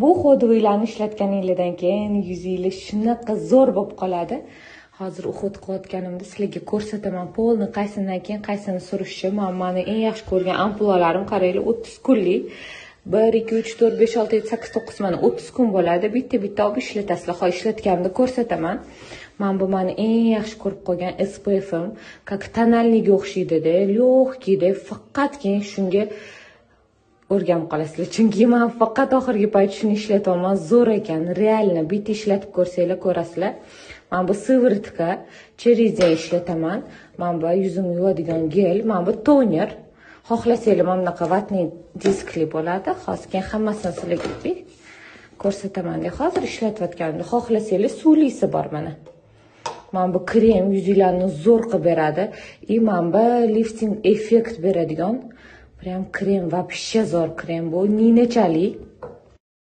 Bu xodiviylarni ishlatganingizdan keyin yuzingiz shunaqa zo'r bo'lib qoladi. Hozir uxlat qilayotganimda sizlarga ko'rsataman. Polni qaysidan keyin qaysini surishni. Meni eng yaxshi ko'rgan ampulalarim qaranglar 30 kunlik. 1 2 3 4 5 6 7 8 9 mana 30 kun bo'ladi. Bitta olib ishlatasizlar. Xo'sh, ishlatganimda ko'rsataman. Bu meni eng yaxshi ko'rib qolgan SPF'im, как tonalniga o'xshaydi-da, lёгкий-da, faqatgina shunga o'rganib qolasizlar. Chunki men faqat oxirgi payt shuni ishlatyapman. Zo'r ekan, realni bitta ishlatib ko'rsanglar ko'rasizlar. Men bu siviritka, cherizdan ishlataman. Men bu yuzimni yuvadigan gel, men bu toner. Xohlasanglar mana bunaqa vatniy diskli bo'ladi. Hozir keyin hammasini sizlarga ko'rsataman. Hozir ishlatayotganimda xohlasanglar suvlisi bor mana. Mana bu krem yuzinglarni zo'r qilib beradi. Mana bu lifting effekt beradigan prям krem, вообще zo'r krem bu. Ninechalik